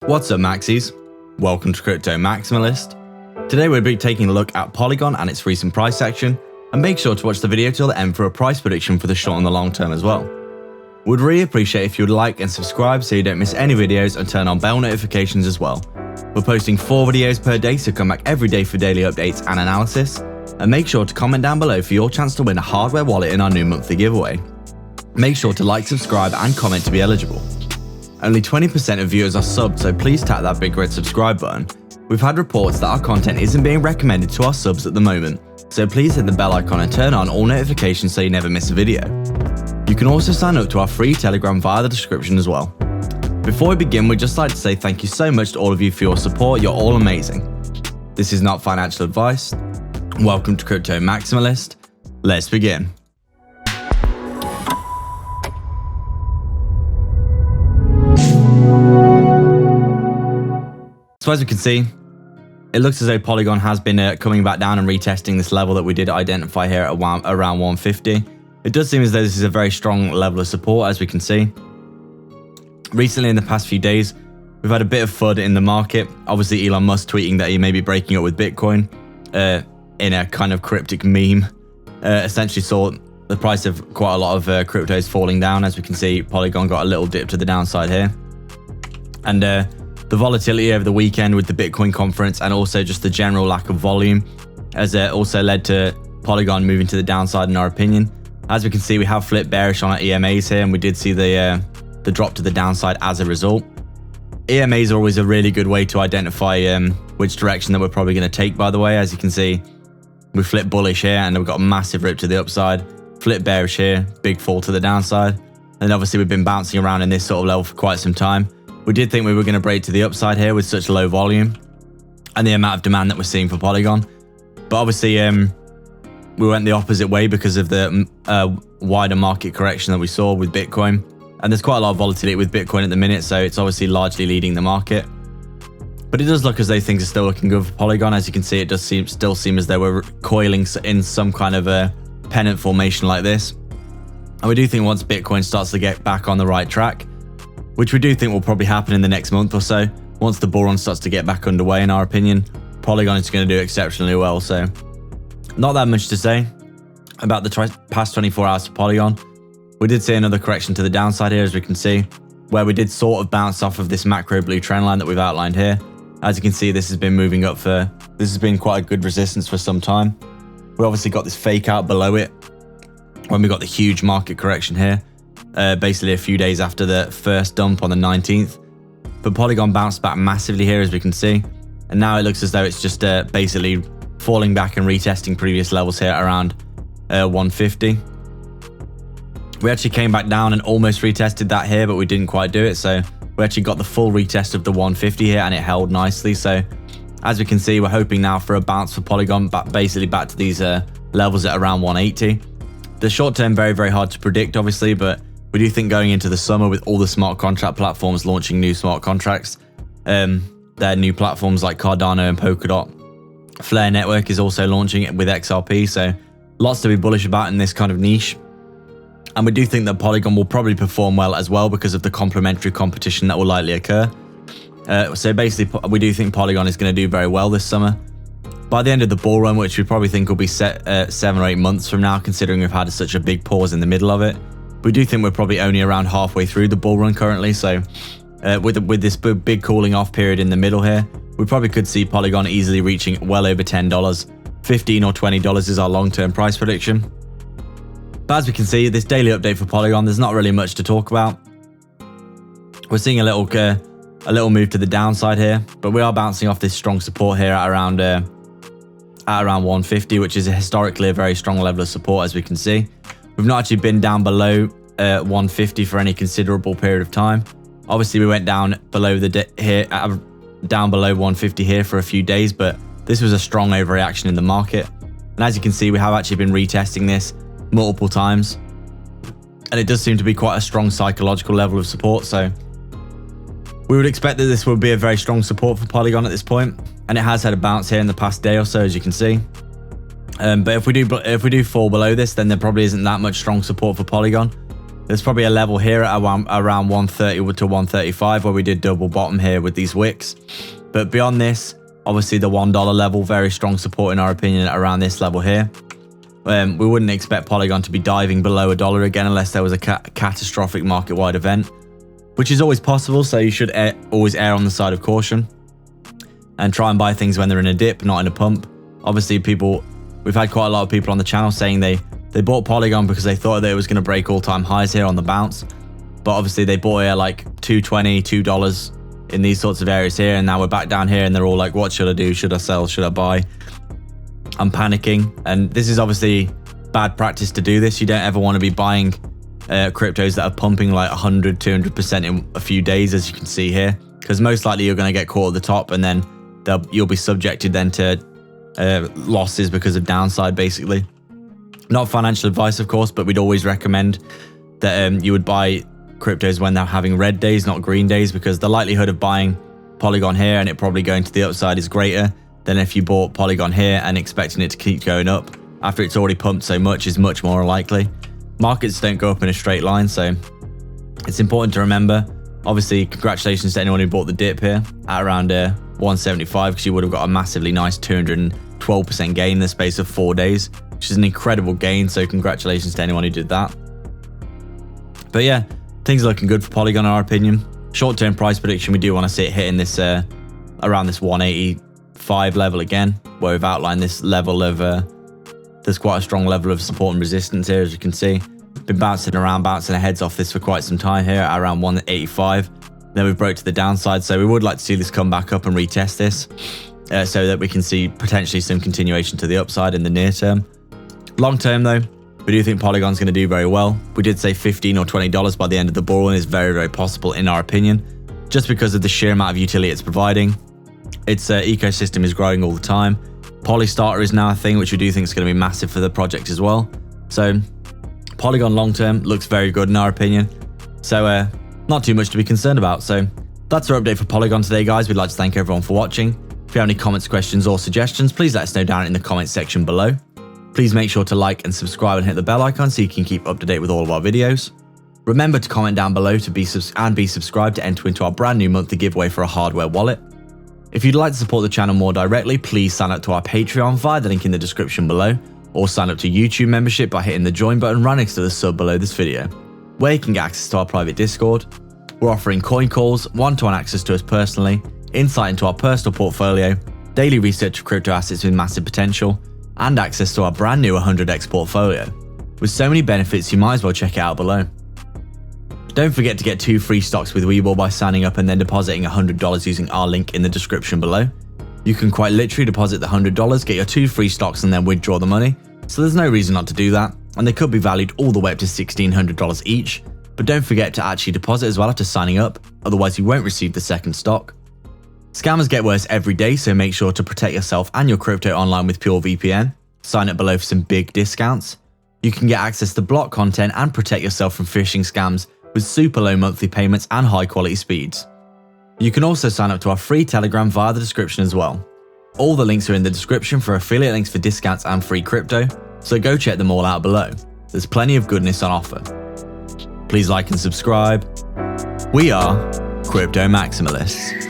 What's up, Maxis? Welcome to Crypto Maximalist. Today we'll be taking a look at Polygon and its recent price action, and make sure to watch the video till the end for a price prediction for the short and the long term as well. Would really appreciate if you would like and subscribe so you don't miss any videos, and turn on bell notifications as well. We're posting 4 videos per day, so come back every day for daily updates and analysis, and make sure to comment down below for your chance to win a hardware wallet in our new monthly giveaway. Make sure to like, subscribe and comment to be eligible. Only 20% of viewers are subbed, so please tap that big red subscribe button. We've had reports that our content isn't being recommended to our subs at the moment, so please hit the bell icon and turn on all notifications so you never miss a video. You can also sign up to our free Telegram via the description as well. Before we begin, we'd just like to say thank you so much to all of you for your support. You're all amazing. This is not financial advice. Welcome to Crypto Maximalist. Let's begin. So as we can see, it looks as though Polygon has been coming back down and retesting this level that we did identify here at around 150. It does seem as though this is a very strong level of support, as we can see. Recently, in the past few days, we've had a bit of FUD in the market. Obviously, Elon Musk tweeting that he may be breaking up with Bitcoin in a kind of cryptic meme. Essentially saw the price of quite a lot of cryptos falling down. As we can see, Polygon got a little dip to the downside here. And the volatility over the weekend with the Bitcoin conference and also just the general lack of volume has also led to Polygon moving to the downside, in our opinion. As we can see, we have flipped bearish on our EMAs here, and we did see the drop to the downside as a result. EMAs are always a really good way to identify which direction that we're probably going to take, by the way. As you can see, we flipped bullish here and we've got a massive rip to the upside, flip bearish here, big fall to the downside. And obviously we've been bouncing around in this sort of level for quite some time. We did think we were going to break to the upside here with such low volume and the amount of demand that we're seeing for Polygon. But obviously we went the opposite way because of the wider market correction that we saw with Bitcoin. And there's quite a lot of volatility with Bitcoin at the minute, so it's obviously largely leading the market. But it does look as though things are still looking good for Polygon. As you can see, it does still seem as though we're coiling in some kind of a pennant formation like this. And we do think once Bitcoin starts to get back on the right track, which we do think will probably happen in the next month or so, once the bull run starts to get back underway, in our opinion, Polygon is going to do exceptionally well. So not that much to say about the past 24 hours for Polygon. We did see another correction to the downside here, as we can see, where we did sort of bounce off of this macro blue trend line that we've outlined here. As you can see, this has been moving up this has been quite a good resistance for some time. We obviously got this fake out below it when we got the huge market correction here, basically a few days after the first dump on the 19th. But Polygon bounced back massively here, as we can see. And now it looks as though it's just basically falling back and retesting previous levels here around 150. We actually came back down and almost retested that here, but we didn't quite do it. So we actually got the full retest of the 150 here, and it held nicely. So as we can see, we're hoping now for a bounce for Polygon, basically back to these levels at around 180. The short term, very, very hard to predict, obviously, but we do think going into the summer with all the smart contract platforms launching new smart contracts, their new platforms like Cardano and Polkadot. Flare Network is also launching it with XRP, so lots to be bullish about in this kind of niche. And we do think that Polygon will probably perform well as well because of the complementary competition that will likely occur. So basically, we do think Polygon is going to do very well this summer. By the end of the bull run, which we probably think will be set 7 or 8 months from now, considering we've had such a big pause in the middle of it, we do think we're probably only around halfway through the bull run currently. So with this big cooling off period in the middle here, we probably could see Polygon easily reaching well over $10. $15 or $20 is our long-term price prediction. But as we can see, this daily update for Polygon, there's not really much to talk about. We're seeing a little move to the downside here, but we are bouncing off this strong support here at around 150, which is historically a very strong level of support, as we can see. We've not actually been down below 150 for any considerable period of time. Obviously, we went down below down below 150 here for a few days, but this was a strong overreaction in the market. And as you can see, we have actually been retesting this multiple times, and it does seem to be quite a strong psychological level of support. So we would expect that this will be a very strong support for Polygon at this point, and it has had a bounce here in the past day or so, as you can see. But if we do fall below this, then there probably isn't that much strong support for Polygon. There's probably a level here at around 130 to 135 where we did double bottom here with these wicks. But beyond this, obviously the $1 level, very strong support in our opinion around this level here. We wouldn't expect Polygon to be diving below $1 again unless there was a catastrophic market-wide event, which is always possible, so you should always err on the side of caution and try and buy things when they're in a dip, not in a pump. Obviously, we've had quite a lot of people on the channel saying they bought Polygon because they thought that it was going to break all-time highs here on the bounce, but obviously they bought it at like $2.20, $2 in these sorts of areas here, and now we're back down here and they're all like, what should I do? Should I sell? Should I buy? I'm panicking, and this is obviously bad practice to do this. You don't ever want to be buying cryptos that are pumping like 100, 200% in a few days, as you can see here, because most likely you're going to get caught at the top, and then you'll be subjected then to losses because of downside, basically. Not financial advice, of course, but we'd always recommend that you would buy cryptos when they're having red days, not green days, because the likelihood of buying Polygon here and it probably going to the upside is greater than if you bought Polygon here and expecting it to keep going up after it's already pumped so much is much more likely. Markets don't go up in a straight line, so it's important to remember. Obviously, congratulations to anyone who bought the dip here at around 175, because you would have got a massively nice 212% gain in the space of 4 days, which is an incredible gain, so congratulations to anyone who did that. But yeah, things are looking good for Polygon in our opinion. Short-term price prediction, we do want to see it hitting this around this 185 level again, where we've outlined this level of there's quite a strong level of support and resistance here, as you can see. Been bouncing around, bouncing our heads off this for quite some time here at around 185. Then we broke to the downside, so we would like to see this come back up and retest this so that we can see potentially some continuation to the upside in the near term. Long term though, we do think Polygon's going to do very well. We did say $15 or $20 by the end of the bull run is very, very possible in our opinion, just because of the sheer amount of utility it's providing. Its ecosystem is growing all the time. Polystarter is now a thing, which we do think is going to be massive for the project as well. So Polygon long term looks very good in our opinion. So not too much to be concerned about. So that's our update for Polygon today, guys. We'd like to thank everyone for watching. If you have any comments, questions or suggestions, please let us know down in the comments section below. Please make sure to like and subscribe and hit the bell icon so you can keep up to date with all of our videos. Remember to comment down below to be subscribed to enter into our brand new monthly giveaway for a hardware wallet. If you'd like to support the channel more directly, please sign up to our Patreon via the link in the description below, or sign up to YouTube membership by hitting the join button right next to the sub below this video, where you can get access to our private Discord. We're offering coin calls, one-to-one access to us personally, insight into our personal portfolio, daily research of crypto assets with massive potential, and access to our brand new 100x portfolio. With so many benefits, you might as well check it out below. Don't forget to get 2 free stocks with Webull by signing up and then depositing $100 using our link in the description below. You can quite literally deposit the $100, get your 2 free stocks and then withdraw the money, so there's no reason not to do that, and they could be valued all the way up to $1,600 each, but don't forget to actually deposit as well after signing up, otherwise you won't receive the second stock. Scammers get worse every day, so make sure to protect yourself and your crypto online with purevpn. Sign up below for some big discounts. You can get access to block content and protect yourself from phishing scams with super low monthly payments and high quality speeds. You can also sign up to our free Telegram via the description as well. All the links are in the description for affiliate links for discounts and free crypto, so go check them all out below. There's plenty of goodness on offer. Please like and subscribe. We are Crypto Maximalists.